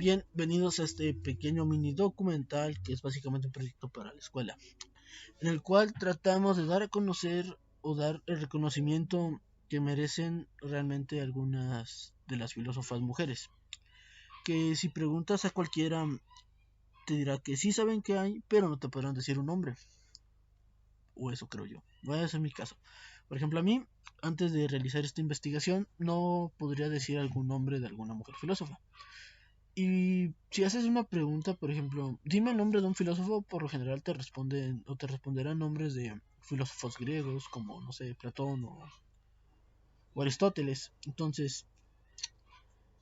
Bienvenidos a este pequeño mini documental que es básicamente un proyecto para la escuela, en el cual tratamos de dar a conocer o dar el reconocimiento que merecen realmente algunas de las filósofas mujeres, que si preguntas a cualquiera te dirá que sí saben que hay, pero no te podrán decir un nombre, o eso creo yo. Voy a hacer mi caso. Por ejemplo, a mí, antes de realizar esta investigación, no podría decir algún nombre de alguna mujer filósofa. Y si haces una pregunta, por ejemplo, dime el nombre de un filósofo, por lo general te responden o te responderán nombres de filósofos griegos como, no sé, Platón o Aristóteles. Entonces,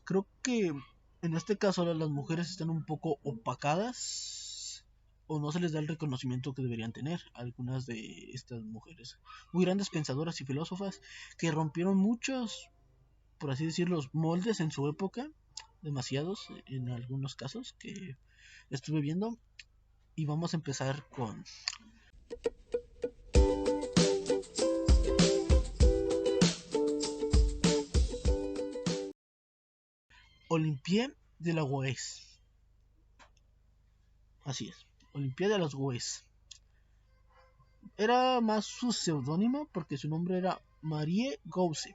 creo que en este caso las mujeres están un poco opacadas o no se les da el reconocimiento que deberían tener. Algunas de estas mujeres, muy grandes pensadoras y filósofas, que rompieron muchos, por así decirlo, moldes en su época, demasiados en algunos casos que estuve viendo. Y vamos a empezar con Olimpia de la Goes. Así es, Olimpia de las Goes. Era más su seudónimo porque su nombre era Marie Gousse.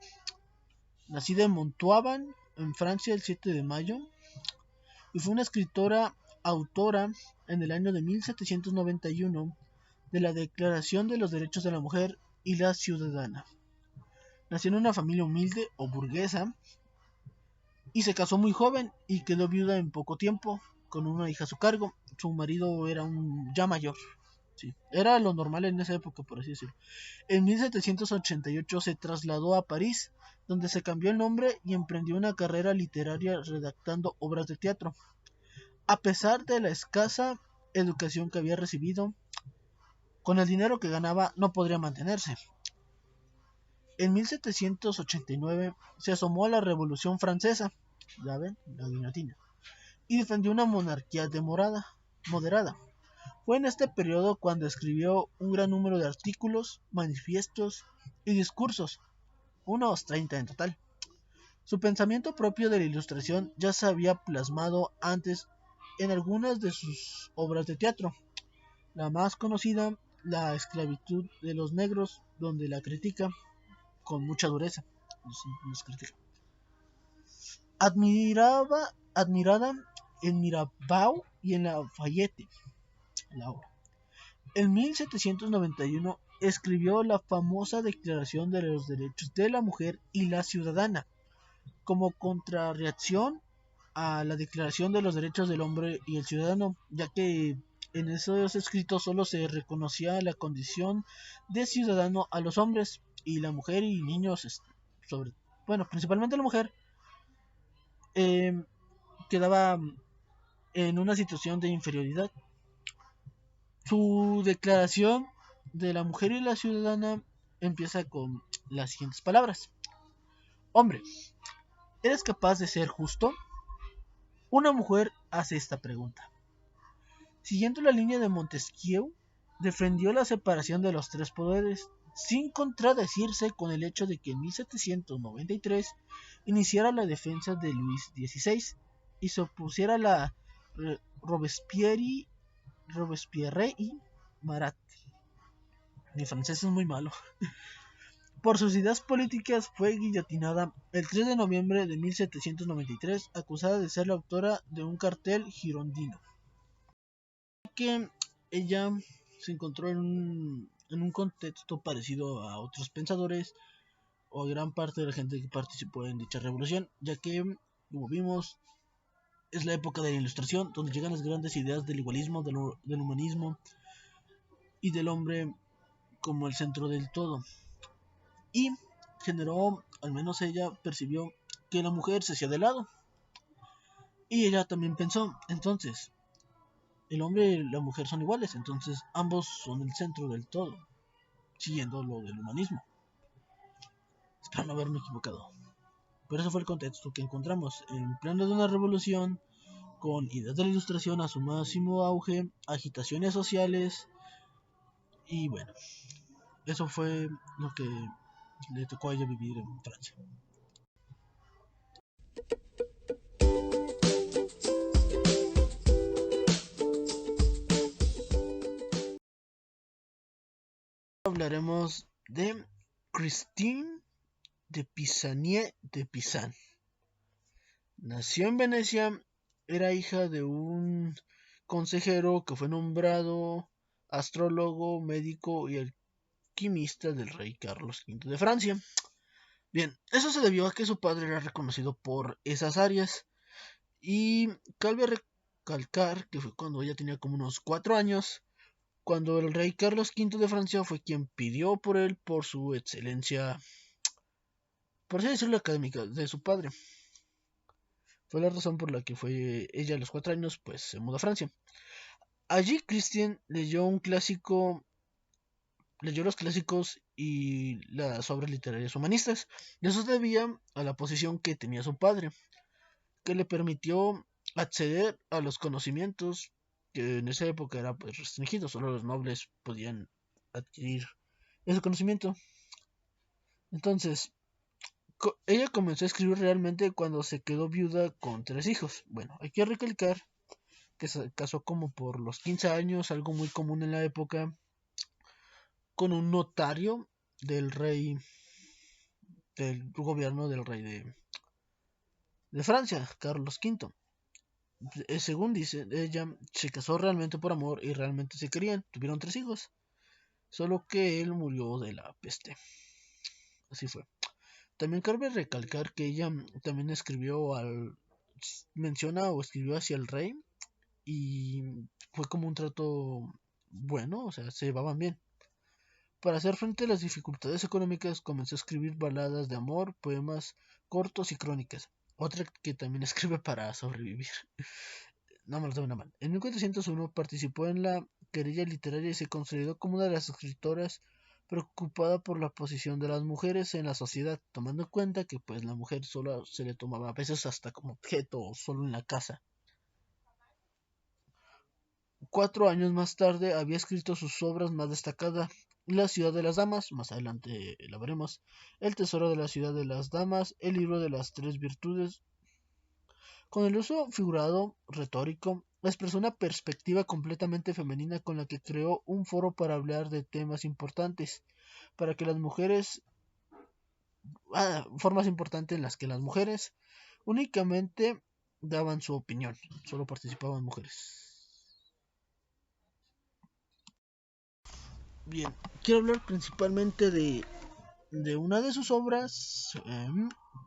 Nacida en Montauban, en Francia, el 7 de mayo, y fue una escritora autora en el año de 1791 de la Declaración de los Derechos de la Mujer y la Ciudadana. Nació en una familia humilde o burguesa y se casó muy joven y quedó viuda en poco tiempo, con una hija a su cargo. Su marido era un ya mayor. Sí, era lo normal en esa época, por así decirlo. En 1788 se trasladó a París, donde se cambió el nombre y emprendió una carrera literaria redactando obras de teatro. A pesar de la escasa educación que había recibido, con el dinero que ganaba no podría mantenerse. En 1789 se asomó a la Revolución Francesa, ya ven, la guillotina, y defendió una monarquía moderada. Fue en este periodo cuando escribió un gran número de artículos, manifiestos y discursos, unos 30 en total. Su pensamiento propio de la Ilustración ya se había plasmado antes en algunas de sus obras de teatro. La más conocida, La esclavitud de los negros, donde la critica con mucha dureza. Nos critica. Admirada en Mirabeau y en Lafayette, la obra. En 1791 escribió la famosa Declaración de los Derechos de la Mujer y la Ciudadana, como contrarreacción a la Declaración de los Derechos del Hombre y el Ciudadano, ya que en esos escritos solo se reconocía la condición de ciudadano a los hombres y la mujer y niños, sobre, bueno, principalmente la mujer, eh, quedaba en una situación de inferioridad. Su declaración de la mujer y la ciudadana empieza con las siguientes palabras. Hombre, ¿eres capaz de ser justo? Una mujer hace esta pregunta. Siguiendo la línea de Montesquieu, defendió la separación de los tres poderes, sin contradecirse con el hecho de que en 1793 iniciara la defensa de Luis XVI y se opusiera a la Robespierre y Marat. Mi francés es muy malo. Por sus ideas políticas fue guillotinada el 3 de noviembre de 1793, acusada de ser la autora de un cartel girondino. Que ella se encontró en un contexto parecido a otros pensadores o a gran parte de la gente que participó en dicha revolución, ya que, como vimos, es la época de la Ilustración, donde llegan las grandes ideas del igualismo, del humanismo y del hombre como el centro del todo. Y generó, al menos ella percibió, que la mujer se hacía de lado. Y ella también pensó, entonces, el hombre y la mujer son iguales, entonces ambos son el centro del todo, siguiendo lo del humanismo. Espero no haberme equivocado. Pero eso fue el contexto que encontramos, en pleno de una revolución, con ideas de la Ilustración a su máximo auge, agitaciones sociales, y bueno, eso fue lo que le tocó a ella vivir en Francia. Hablaremos de Christine de Pisanier de Pisan. Nació en Venecia, era hija de un consejero que fue nombrado astrólogo, médico y alquimista del rey Carlos V de Francia. Bien, eso se debió a que su padre era reconocido por esas áreas. Y cabe recalcar que fue cuando ella tenía como unos 4 años, cuando el rey Carlos V de Francia fue quien pidió por él por su excelencia, por así decirlo, académica de su padre. Fue la razón por la que fue ella a los 4 años, pues se mudó a Francia. Allí Christian leyó los clásicos y las obras literarias humanistas. Y eso se debía a la posición que tenía su padre, que le permitió acceder a los conocimientos que en esa época era pues restringido, solo los nobles podían adquirir ese conocimiento. Entonces, ella comenzó a escribir realmente cuando se quedó viuda con 3 hijos. Bueno, hay que recalcar que se casó como por los 15 años, algo muy común en la época, con un notario del rey, del gobierno del rey de Francia, Carlos V. Según dice, ella se casó realmente por amor y realmente se querían. Tuvieron 3 hijos, solo que él murió de la peste. Así fue. También cabe recalcar que ella también menciona o escribió hacia el rey y fue como un trato bueno, o sea, se llevaban bien. Para hacer frente a las dificultades económicas, comenzó a escribir baladas de amor, poemas cortos y crónicas. Otra que también escribe para sobrevivir. No me lo tomen a mal. En 1401 participó en la querella literaria y se consideró como una de las escritoras preocupada por la posición de las mujeres en la sociedad, tomando en cuenta que pues la mujer solo se le tomaba a veces hasta como objeto o solo en la casa. 4 años más tarde había escrito sus obras más destacadas: La ciudad de las damas, más adelante la veremos, El tesoro de la ciudad de las damas, El libro de las 3 virtudes. Con el uso figurado retórico, expresó una perspectiva completamente femenina con la que creó un foro para hablar de temas importantes, para que las mujeres, formas importantes en las que las mujeres únicamente daban su opinión, solo participaban mujeres. Bien, quiero hablar principalmente de una de sus obras,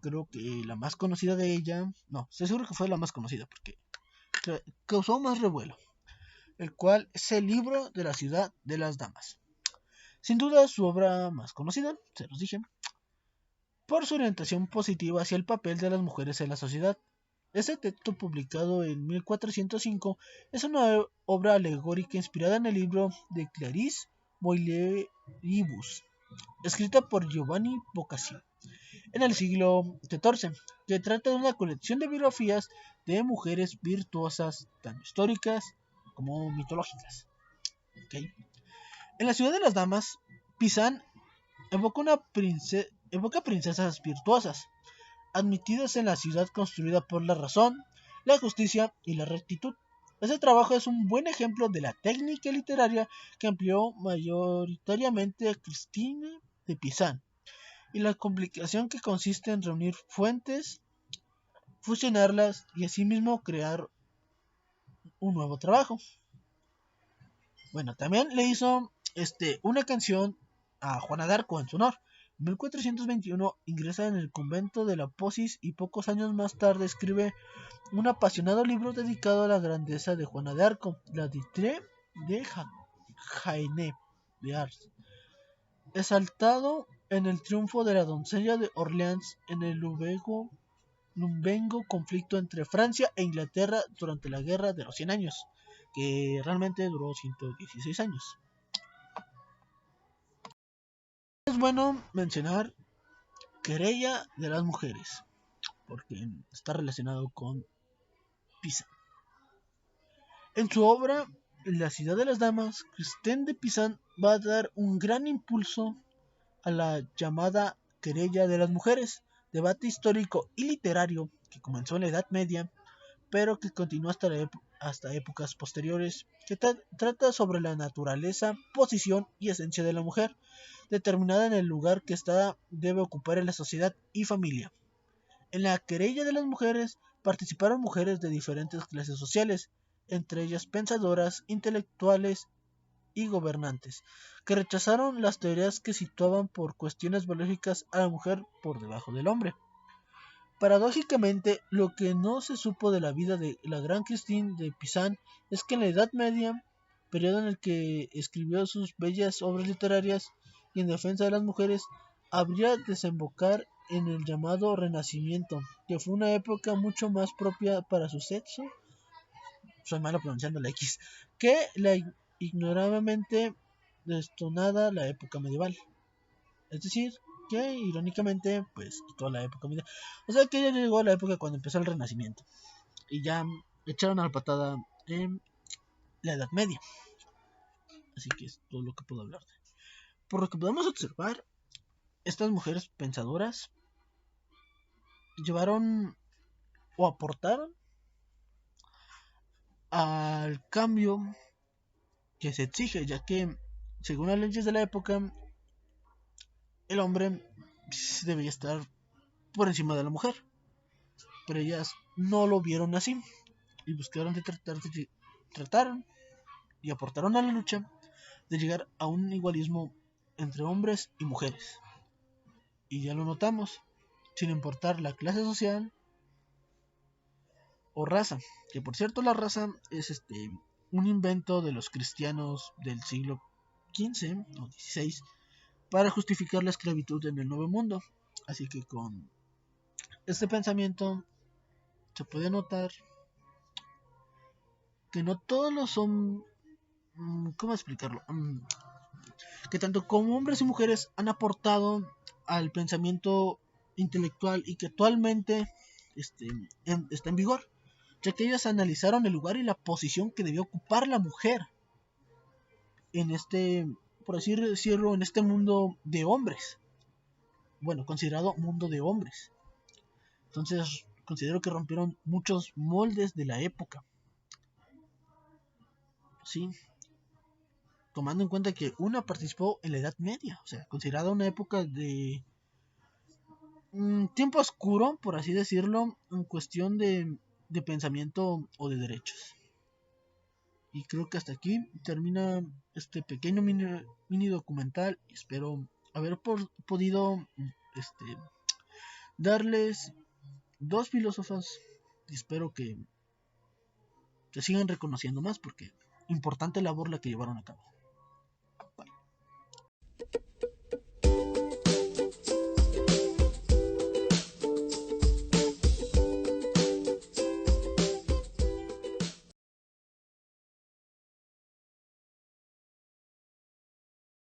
creo que la más conocida de ella, no, estoy seguro que fue la más conocida porque causó más revuelo, el cual es El libro de la ciudad de las damas. Sin duda su obra más conocida, se los dije, por su orientación positiva hacia el papel de las mujeres en la sociedad. Este texto, publicado en 1405, es una obra alegórica inspirada en el libro de Clarice Boileribus, escrita por Giovanni Boccaccio en el siglo XIV, que trata de una colección de biografías de mujeres virtuosas, tanto históricas como mitológicas. ¿Okay? En la ciudad de las damas, Pizan evoca princesas virtuosas, admitidas en la ciudad construida por la razón, la justicia y la rectitud. Este trabajo es un buen ejemplo de la técnica literaria que empleó mayoritariamente Christine de Pizan, y la complicación que consiste en reunir fuentes, fusionarlas y asimismo crear un nuevo trabajo. Bueno, también le hizo una canción a Juana de Arco en su honor. En 1421 ingresa en el convento de la Posis y pocos años más tarde escribe un apasionado libro dedicado a la grandeza de Juana de Arco, la Distré de Jaime de Ars, exaltado en el triunfo de la doncella de Orleans en el lumbengo conflicto entre Francia e Inglaterra durante la Guerra de los 100 años, que realmente duró 116 años. Es bueno mencionar Querella de las mujeres, porque está relacionado con Pisa. En su obra La ciudad de las damas, Christine de Pisan va a dar un gran impulso a la llamada Querella de las mujeres, debate histórico y literario que comenzó en la Edad Media, pero que continuó hasta hasta épocas posteriores, que trata sobre la naturaleza, posición y esencia de la mujer, determinada en el lugar que ésta debe ocupar en la sociedad y familia. En la querella de las mujeres participaron mujeres de diferentes clases sociales, entre ellas pensadoras, intelectuales y gobernantes, que rechazaron las teorías que situaban por cuestiones biológicas a la mujer por debajo del hombre. Paradójicamente, lo que no se supo de la vida de la gran Christine de Pizan es que en la Edad Media, periodo en el que escribió sus bellas obras literarias y en defensa de las mujeres, habría desembocar en el llamado Renacimiento, que fue una época mucho más propia para su sexo, soy malo pronunciando la X, que la ignorablemente destonada la época medieval. Es decir, que irónicamente, pues quitó la época medieval. O sea que ya llegó a la época cuando empezó el Renacimiento. Y ya echaron a la patada en la Edad Media. Así que es todo lo que puedo hablar. Por lo que podemos observar, estas mujeres pensadoras llevaron o aportaron al cambio que se exige, ya que según las leyes de la época, el hombre debía estar por encima de la mujer. Pero ellas no lo vieron así y buscaron trataron y aportaron a la lucha de llegar a un igualismo entre hombres y mujeres. Y ya lo notamos, sin importar la clase social o raza, que por cierto la raza es un invento de los cristianos del siglo XV o XVI para justificar la esclavitud en el Nuevo Mundo. Así que con este pensamiento se puede notar que no todos los son, ¿cómo explicarlo? Que tanto como hombres y mujeres han aportado al pensamiento intelectual y que actualmente está en vigor, ya que ellos analizaron el lugar y la posición que debía ocupar la mujer en por así decirlo, en este mundo de hombres. Bueno, considerado mundo de hombres. Entonces, considero que rompieron muchos moldes de la época. Sí, tomando en cuenta que una participó en la Edad Media, o sea, considerada una época de tiempo oscuro, por así decirlo, en cuestión de pensamiento o de derechos. Y creo que hasta aquí termina este pequeño mini documental. Espero haber podido darles dos filósofas y espero que se sigan reconociendo más porque importante labor la que llevaron a cabo.